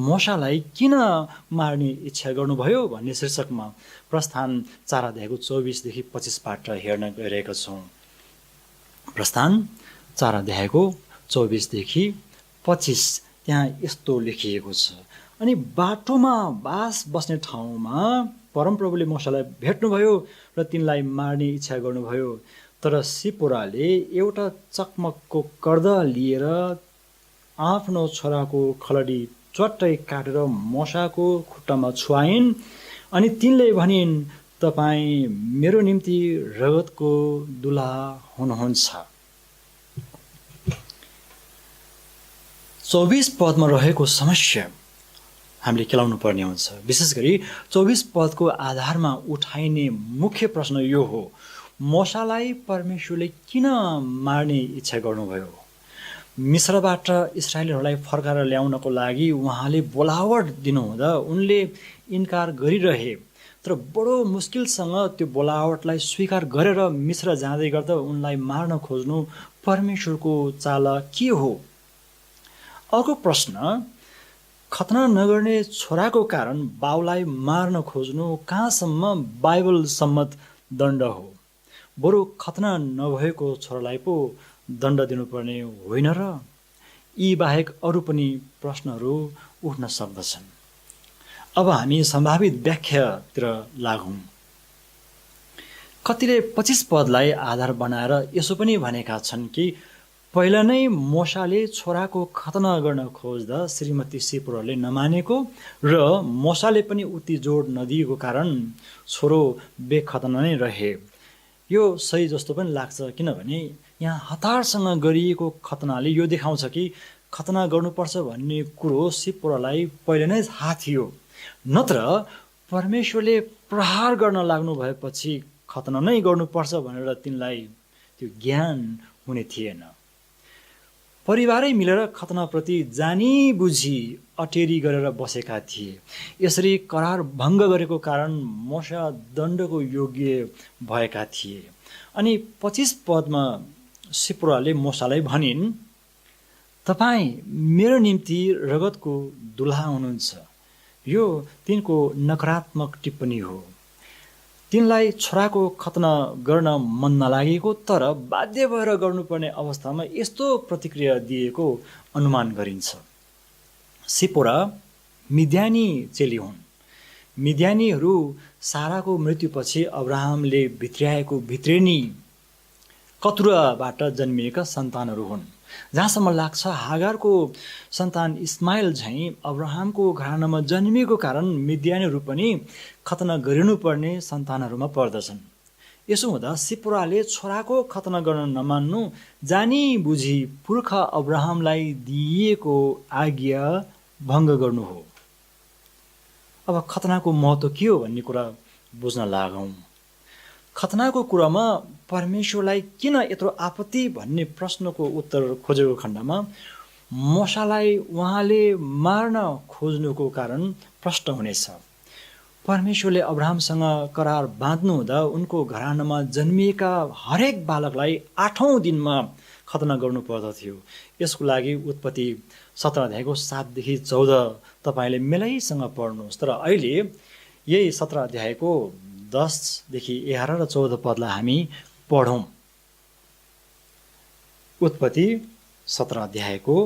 मोशालाई किन मार्ने इच्छा गर्नुभयो भन्ने शीर्षकमा प्रस्थान 4 अध्यायको 24देखि 25बाट हेर्न गइरहेका छौँ। प्रस्थान 4 अध्यायको 24देखि 25 त्यहाँ यस्तो लेखिएको छ। अनि बाटोमा बास बस्ने ठाउँमा परमप्रभुले मोशालाई भेट्नुभयो र तिनलाई मार्ने इच्छा गर्नुभयो। तर सिपोराले एउटा चकमकको कर्दा लिएर आफ्नो छोराको खलडी चट्टै काटेर मोशाको खुट्टामा छुवाइन्। अनि तिनले भनिन्, तपाईँ मेरो निम्ति रगतको दुलहा हुनुहुन्छ। 24 पदमा रहेको समस्या हामीले केलाउनु पर्ने हुन्छ। विशेष गरी 24 पदको आधारमा उठाइने मुख्य प्रश्न यो हो, मोशालाई परमेश्वरले किन मार्ने इच्छा गर्नुभयो? मिस्रबाट इस्राएलीहरूलाई फर्काएर ल्याउनको लागि उहाँले बोलावट दिनुहुँदा उनले इन्कार गरिरहे। तर बडो मुस्किलसँग त्यो बोलावटलाई स्वीकार गरेर मिस्र जाँदै गर्दा उनलाई मार्न खोज्नु परमेश्वरको चाल के हो? अर्को प्रश्न, खतना नगर्ने छोराको कारण बाउलाई मार्न खोज्नु कहाँसम्म बाइबल सम्मत दण्ड हो? बरु खतना नभएको छोरालाई पो दण्ड दिनुपर्ने होइन र? यी बाहेक अरू पनि प्रश्नहरू उठ्न सक्दछन्। अब हामी सम्भावित व्याख्यातिर लागौँ। कतिले 25 पदलाई आधार बनाएर यसो पनि भनेका छन् कि पहिला नै मोशाले छोराको खतना गर्न खोज्दा श्रीमती सिपोराले नमानेको र मोशाले पनि उति जोड नदिएको कारण छोरो बेखतना नै रहे। यो सही जस्तो पनि लाग्छ, किनभने यहाँ हतारसँग गरिएको खतनाले यो देखाउँछ कि खतना गर्नुपर्छ भन्ने कुरो सिपोरालाई पहिले नै थाहा थियो। नत्र परमेश्वरले प्रहार गर्न लाग्नु भएपछि खतना नै गर्नुपर्छ भनेर तिनलाई त्यो ज्ञान हुने थिएन। परिवारै मिलेर खतनाप्रति जानी बुझी अटेरी गरेर बसेका थिए। यसरी करार भङ्ग गरेको कारण मोशा दण्डको योग्य भएका थिए। अनि 25 पदमा सिपोराले मोशालाई भनिन्, तपाईँ मेरो निम्ति रगतको दुलहा हुनुहुन्छ। यो तिनको नकारात्मक टिप्पणी हो। तिनलाई छोराको खतना गर्न मन नलागेको तर बाध्य भएर गर्नुपर्ने अवस्थामा यस्तो प्रतिक्रिया दिएको अनुमान गरिन्छ। सिपोरा मिद्यानी चेली हुन्। मिद्यानीहरू साराको मृत्युपछि अब्राहमले भित्र्याएको भित्रेनी कतुराबाट जन्मिएका सन्तानहरू हुन्। जहाँसम्म लाग्छ हागारको सन्तान इस्माइल झैँ अब्राहमको घरानामा जन्मिएको कारण मिद्यानीहरू पनि खतना गरिनुपर्ने सन्तानहरूमा पर्दछन्। यसो हुँदा सिपोराले छोराको खतना गर्न नमान्नु जानी बुझी पुर्खा अब्राहमलाई दिइएको आज्ञा भङ्ग गर्नु हो। अब खतनाको महत्त्व के हो भन्ने कुरा बुझ्न लागौँ। खतनाको कुरामा परमेश्वरलाई किन यत्रो आपत्ति भन्ने प्रश्नको उत्तर खोजेको खण्डमा मोशालाई उहाँले मार्न खोज्नुको कारण प्रष्ट हुनेछ। परमेश्वरले अब्राहमसँग करार बाँध्नुहुँदा उनको घरानामा जन्मिएका हरेक बालकलाई 8औं दिनमा खतना गर्नु पर्दथ्यो। यसको लागि उत्पत्ति 17 अध्यायको 7देखि 14 तपाईँले मेलैसँग पढ्नुहोस्। तर अहिले यही 17 अध्यायको 10देखि 11 र 14 पदलाई हामी पढौँ। उत्पत्ति 17 अध्यायको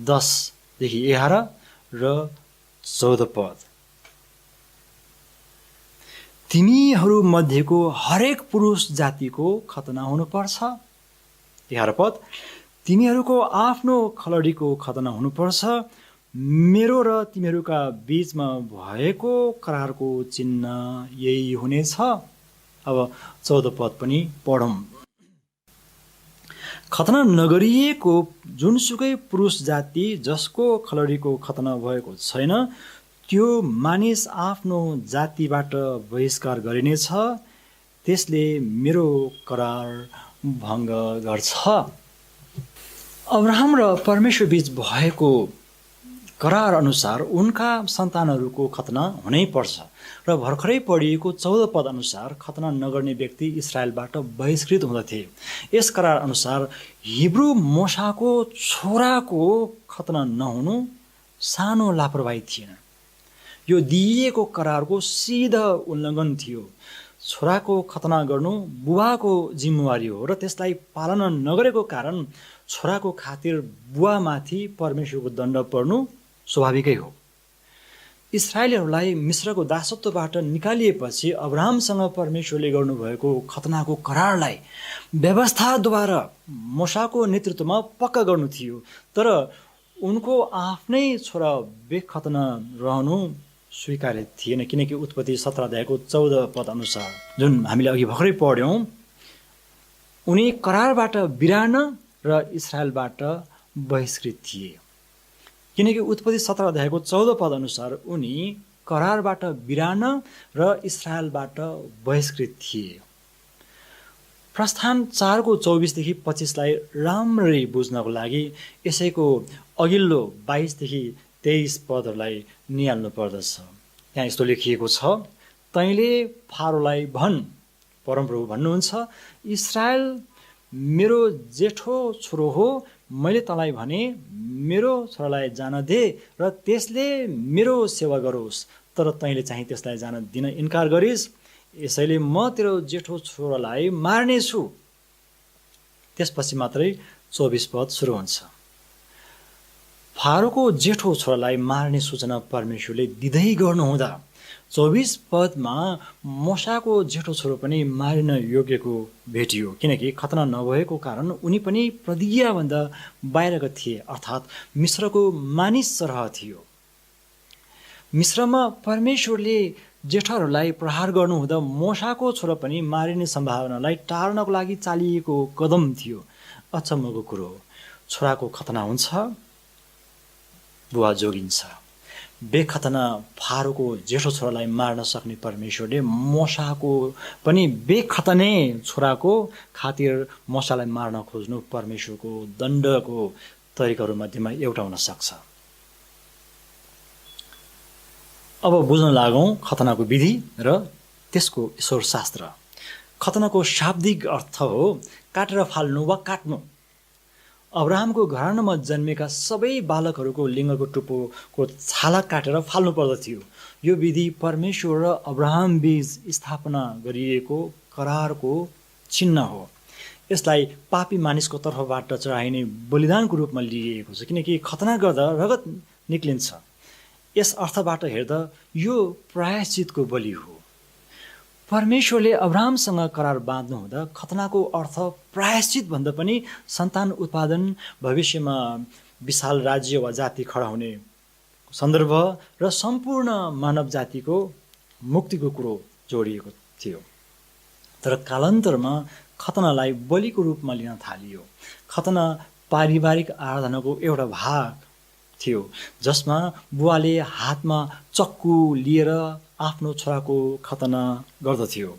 10देखि 11 र 14 पद। तिमीहरू मध्येको हरेक पुरुष जातिको खतना हुनुपर्छ। 11 पद, तिमीहरूको आफ्नो खलडीको खतना हुनुपर्छ। मेरो र तिमीहरूका बीचमा भएको करारको चिन्ह यही हुनेछ। अब 14 पद पनि पढौँ। खतना नगरिएको जुनसुकै पुरुष जाति जसको खलडीको खतना भएको छैन त्यो मानिस आफ्नो जातिबाट बहिष्कार गरिनेछ। त्यसले मेरो करार भङ्ग गर्छ। अब्राहम र परमेश्वर बीच भएको करार अनुसार उनका सन्तानहरूको खतना हुनै पर्छ र भर्खरै पढिएको 14 पद अनुसार खतना नगर्ने व्यक्ति इस्राएलबाट बहिष्कृत हुँदथे। यस करार अनुसार हिब्रू मोशाको छोराको खतना नहुनु सानो लापरवाही थिएन। यो दिइएको करारको सिधा उल्लङ्घन थियो। छोराको खतना गर्नु बुवाको जिम्मेवारी हो र त्यसलाई पालना नगरेको कारण छोराको खातिर बुवामाथि परमेश्वरको दण्ड पर्नु स्वाभाविकै हो। इस्राएलीहरूलाई मिस्रको दासत्वबाट निकालिएपछि अब्राहमसँग परमेश्वरले गर्नुभएको खतनाको करारलाई व्यवस्थाद्वारा मोसाको नेतृत्वमा पक्का गर्नु थियो, तर उनको आफ्नै छोरा बेखतना रहनु स्वीकार्य थिएन, किनकि उत्पत्ति 17 अध्यायको 14 पद अनुसार जुन हामीले अघि भर्खरै पढ्यौँ, उनी करारबाट बिरान र इस्राएलबाट बहिष्कृत थिए। किनकि उत्पत्ति 17 अध्यायको 14 पद अनुसार उनी करारबाट बिरान र इस्राएलबाट बहिष्कृत थिए। प्रस्थान 4 को 24 देखि 25 राम्ररी बुझ्नको लागि यसैको अघिल्लो 22 देखि 23 पदहरूलाई निहाल्नु पर्दछ। त्यहाँ यस्तो लेखिएको छ, तैँले फारोलाई भन्, परमप्रभु भन्नुहुन्छ, इस्राएल मेरो जेठो छोरो हो, मैले तँलाई भने मेरो छोरालाई जान दे र त्यसले मेरो सेवा गरोस्, तर तैँले चाहिँ त्यसलाई जान दिन इन्कार गरिस्, यसैले म तेरो जेठो छोरालाई मार्नेछु। त्यसपछि मात्रै 24 पद सुरु हुन्छ। फारोको जेठो छोरालाई मार्ने सूचना परमेश्वरले दिँदै गर्नुहुँदा 24 पदमा मोसाको जेठो छोरो पनि मारिन योग्यको भेटियो, किनकि खतना नभएको कारण उनी पनि प्रतिज्ञाभन्दा बाहिरका थिए, अर्थात् मिस्रको मानिस सरह थियो। मिस्रमा परमेश्वरले जेठहरूलाई प्रहार गर्नुहुँदा मोसाको छोरा पनि मारिने सम्भावनालाई टार्नको लागि चालिएको कदम थियो। अचम्मको कुरो, छोराको खतना हुन्छ, बुवा जोगिन्छ। बेखतना फारोको जेठो छोरालाई मार्न सक्ने परमेश्वरले मोसाको पनि बेखतने छोराको खातिर मोसालाई मार्न खोज्नु परमेश्वरको दण्डको तरिकाहरू मध्येमा एउटा हुन सक्छ। अब बुझ्न लागौँ खतनाको विधि र त्यसको ईश्वर शास्त्र। खतनाको शाब्दिक अर्थ हो काटेर फाल्नु वा काट्नु। अब्राहमको घरानामा जन्मेका सबै बालकहरूको लिङ्गको टुप्पोको छाला काटेर फाल्नु पर्दथ्यो। यो विधि परमेश्वर र अब्राहम बीच स्थापना गरिएको करारको चिन्ह हो। यसलाई पापी मानिसको तर्फबाट चढाइने बलिदानको रूपमा लिइएको छ, किनकि खतना गर्दा रगत निक्लिन्छ। यस अर्थबाट हेर्दा यो प्रायश्चितको बलि हो। परमेश्वरले अब्राहमसँग करार बाँध्नुहुँदा खतनाको अर्थ प्रायश्चित भन्दा पनि सन्तान उत्पादन, भविष्यमा विशाल राज्य वा जाति खडा हुने सन्दर्भ र सम्पूर्ण मानव जातिको मुक्तिको कुरो जोडिएको थियो। तर कालान्तरमा खतनालाई बलिको रूपमा लिन थालियो। खतना पारिवारिक आराधनाको एउटा भाग थियो, जसमा बुवाले हातमा चक्कु लिएर आफ्नो छोराको खतना गर्दथ्यो।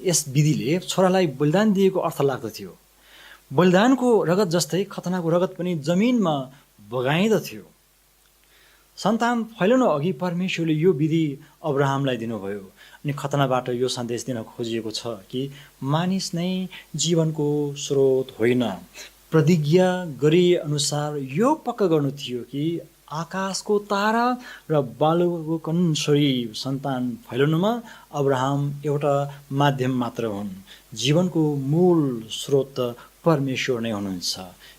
यस विधिले छोरालाई बलिदान दिएको अर्थ लाग्दथ्यो। बलिदानको रगत जस्तै खतनाको रगत पनि जमिनमा बगाइँदथ्यो। सन्तान फैलाउन अघि परमेश्वरले यो विधि अब्राहमलाई दिनुभयो। अनि खतनाबाट यो सन्देश दिन खोजिएको छ कि मानिस नै जीवनको स्रोत होइन। प्रतिज्ञा गरे अनुसार यो पक्का गर्नु थियो कि आकाशको तारा र बालुको कन्सरी सन्तान फैलाउनुमा अब्राहम एउटा माध्यम मात्र हुन्। जीवनको मूल स्रोत परमेश्वर नै हुनुहुन्छ।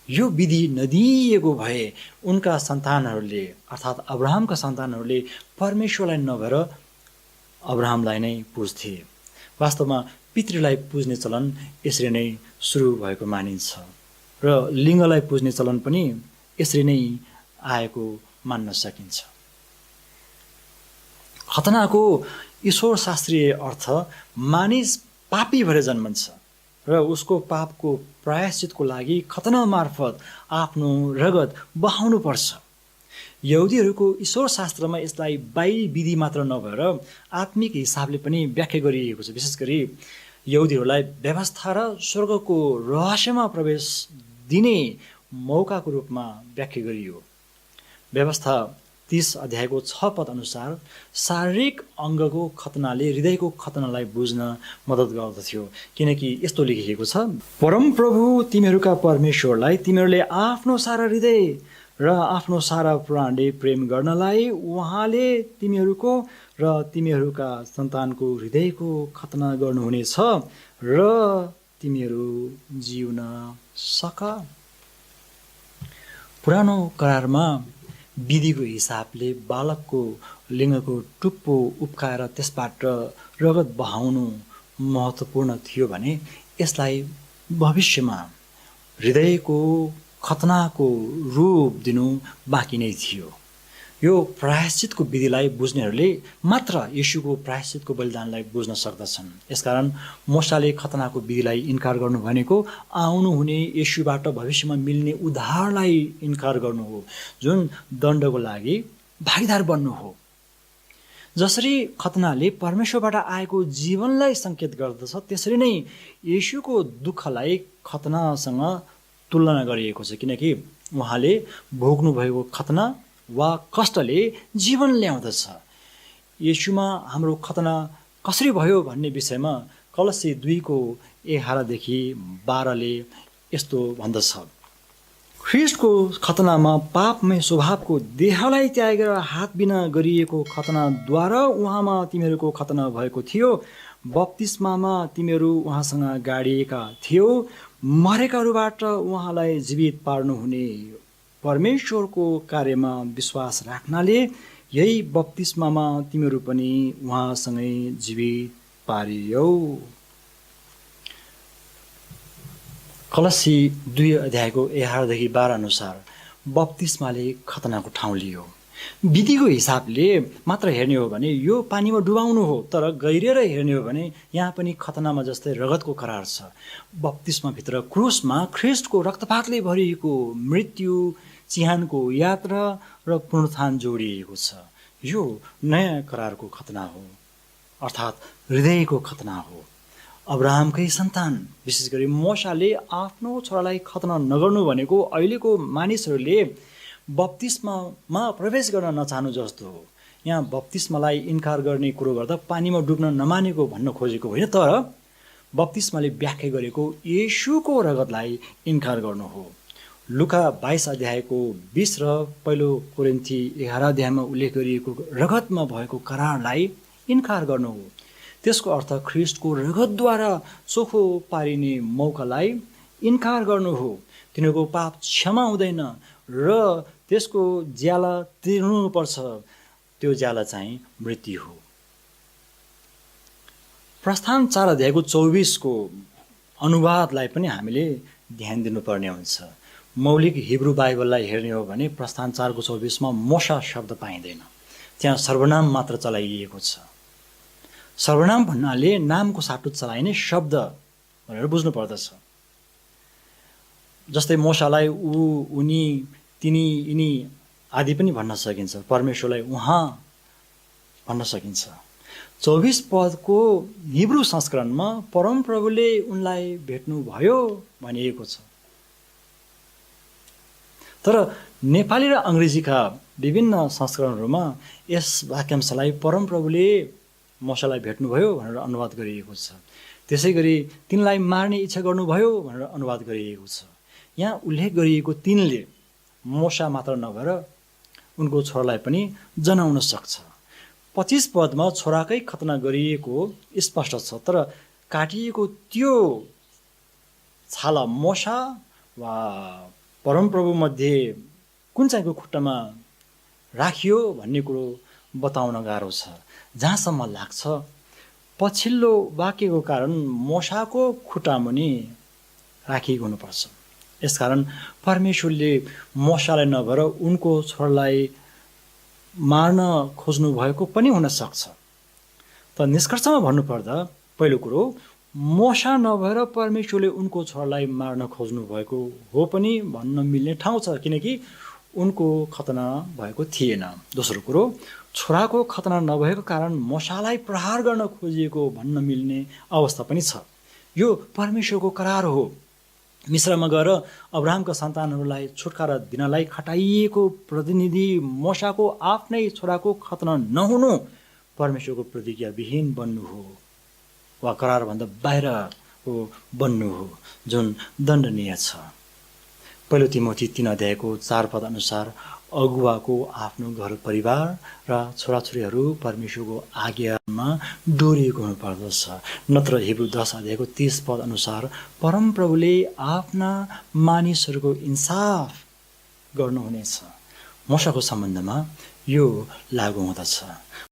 यो विधि नदिएको भए उनका सन्तानहरूले अर्थात् अब्राहमका सन्तानहरूले परमेश्वरलाई नभएर अब्राहमलाई नै पुज्थे। वास्तवमा पितृलाई पुज्ने चलन यसरी नै सुरु भएको मानिन्छ र लिङ्गलाई पुज्ने चलन पनि यसरी नै आएको मान्न सकिन्छ। खतनाको ईश्वर शास्त्रीय अर्थ मानिस पापी भएर जन्मन्छ र उसको पापको प्रायश्चितको लागि खतना मार्फत आफ्नो रगत बहाउनुपर्छ। यहुदीहरूको ईश्वर शास्त्रमा यसलाई बाहिरी विधि मात्र नभएर आत्मिक हिसाबले पनि व्याख्या गरिएको छ। विशेष गरी यहुदीहरूलाई व्यवस्था र स्वर्गको रहस्यमा प्रवेश दिने मौकाको रूपमा व्याख्या गरियो। व्यवस्था 30 अध्यायको 6 पद अनुसार शारीरिक अङ्गको खतनाले हृदयको खतनालाई बुझ्न मद्दत गर्दथ्यो, किनकि यस्तो लेखिएको छ, परमप्रभु तिमीहरूका परमेश्वरलाई तिमीहरूले आफ्नो सारा हृदय र आफ्नो सारा प्राणले प्रेम गर्नलाई उहाँले तिमीहरूको र तिमीहरूका सन्तानको हृदयको खतना गर्नुहुनेछ र तिमीहरू जिउन सक। पुरानो करारमा विधिको हिसाबले बालकको लिङ्गको टुप्पो उप्काएर त्यसबाट रगत बहाउनु महत्त्वपूर्ण थियो भने यसलाई भविष्यमा हृदयको खतनाको रूप दिनु बाँकी नै थियो। यो प्रायश्चितको विधिलाई बुझ्नेहरूले मात्र येशूको प्रायश्चितको बलिदानलाई बुझ्न सक्दछन्। यसकारण मोसाले खतनाको विधिलाई इन्कार गर्नु भनेको आउनु हुने येशूबाट भविष्यमा मिल्ने उद्धारलाई इन्कार गर्नु हो, जुन दण्डको लागि भागीदार बन्नु हो। जसरी खतनाले परमेश्वरबाट आएको जीवनलाई सङ्केत गर्दछ, त्यसरी नै येशूको दुःखलाई खतनासँग तुलना गरिएको छ, किनकि उहाँले भोग्नु भएको खतना वा कष्टले जीवन ल्याउँदछ। येशूमा हाम्रो खतना कसरी भयो भन्ने विषयमा कलसी 2:11-12 यस्तो भन्दछ। ख्रीष्टको खतनामा पापमय स्वभावको देहलाई त्यागेर हात बिना गरिएको खतनाद्वारा उहाँमा तिमीहरूको खतना भएको थियो। बप्तिस्मामा तिमीहरू उहाँसँग गाडिएका थियो। मरेकाहरूबाट उहाँलाई जीवित पार्नुहुने परमेश्वरको कार्यमा विश्वास राख्नाले यही बप्तिस्मामा तिमीहरू पनि उहाँसँगै जीवित पारियौ। कलसी 2:11-12 अनुसार बप्तिस्माले खतनाको ठाउँ लियो। विधिको हिसाबले मात्र हेर्ने हो भने यो पानीमा डुबाउनु हो, तर गहिरेर हेर्ने हो भने यहाँ पनि खतनामा जस्तै रगतको करार छ। बप्तिस्माभित्र क्रुसमा ख्रीष्टको रक्तपातले भरिएको मृत्यु, चिहानको यात्रा र पुनरुत्थान जोडिएको छ। यो नयाँ करारको खतना हो, अर्थात् हृदयको खतना हो। अब्राहमकै सन्तान विशेष गरी मोसाले आफ्नो छोरालाई खतना नगर्नु भनेको अहिलेको मानिसहरूले बप्तिस्मामा प्रवेश गर्न नचाहनु जस्तो हो। यहाँ बप्तिस्मालाई इन्कार गर्ने कुरो गर्दा पानीमा डुब्न नमानेको भन्न खोजेको होइन, तर बप्तिस्माले व्याख्या गरेको येशूको रगतलाई इन्कार गर्नु हो। लुका 22:20 र 1 कोरिन्थी 11 उल्लेख गरिएको रगतमा भएको करारलाई इन्कार गर्नु हो। त्यसको अर्थ ख्रीष्टको रगतद्वारा चोखो पारिने मौकालाई इन्कार गर्नु हो। तिनीहरूको पाप क्षमा हुँदैन र त्यसको ज्याला तिर्नुपर्छ। त्यो ज्याला चाहिँ मृत्यु हो। प्रस्थान 4:24 अनुवादलाई पनि हामीले ध्यान दिनुपर्ने हुन्छ। मौलिक हिब्रू बाइबललाई हेर्ने हो भने प्रस्थान 4:24 मोसा शब्द पाइँदैन, त्यहाँ सर्वनाम मात्र चलाइएको छ। सर्वनाम भन्नाले नामको साटो चलाइने शब्द भनेर बुझ्नु पर्दछ। जस्तै मोसालाई ऊ, उनी, तिनी, यिनी आदि पनि भन्न सकिन्छ। परमेश्वरलाई उहाँ भन्न सकिन्छ। 24 पदको हिब्रू संस्करणमा परमप्रभुले उनलाई भेट्नुभयो भनिएको छ। तर नेपाली र अङ्ग्रेजीका विभिन्न संस्करणहरूमा यस वाक्यांशलाई परमप्रभुले मोसालाई भेट्नुभयो भनेर अनुवाद गरिएको छ। त्यसै गरी तिनलाई मार्ने इच्छा गर्नुभयो भनेर अनुवाद गरिएको छ। यहाँ उल्लेख गरिएको तिनले मोसा मात्र नभएर उनको छोरालाई पनि जनाउन सक्छ। 25 पदमा छोराकै खतना गरिएको स्पष्ट छ, तर काटिएको त्यो छाला मोसा वा परमप्रभु मध्ये कुन चाहिँको खुट्टामा राखियो भन्ने कुरो बताउन गाह्रो छ। जहाँसम्म लाग्छ पछिल्लो वाक्यको कारण मोसाको खुट्टामुनि राखिएको हुनुपर्छ। यसकारण परमेश्वरले मोसालाई नभएर उनको छोरालाई मार्न खोज्नु भएको पनि हुन सक्छ। त निष्कर्षमा भन्नुपर्दा पहिलो कुरो, मोसा नभएर परमेश्वरले उनको छोरालाई मार्न खोज्नु भएको हो पनि भन्न मिल्ने ठाउँ छ, किनकि उनको खतना भएको थिएन। दोस्रो कुरो, छोराको खतना नभएको कारण मोसालाई प्रहार गर्न खोजिएको भन्न मिल्ने अवस्था पनि छ। यो परमेश्वरको करार हो। मिस्रमा गएर अब्राहमका सन्तानहरूलाई छुटकारा दिनलाई खटाइएको प्रतिनिधि मोसाको आफ्नै छोराको खतना नहुनु परमेश्वरको प्रतिज्ञाविहीन बन्नु हो वा करारभन्दा बाहिरको बन्नु हो, जुन दण्डनीय छ। पहिलो तिमोथी 3:4 अनुसार अगुवाको आफ्नो घर परिवार र छोराछोरीहरू परमेश्वरको आज्ञामा डोरिएको हुनुपर्दछ। नत्र हिब्रू 10:30 अनुसार परमप्रभुले आफ्ना मानिसहरूको इन्साफ गर्नुहुनेछ। मोशाको सम्बन्धमा यो लागू हुँदछ।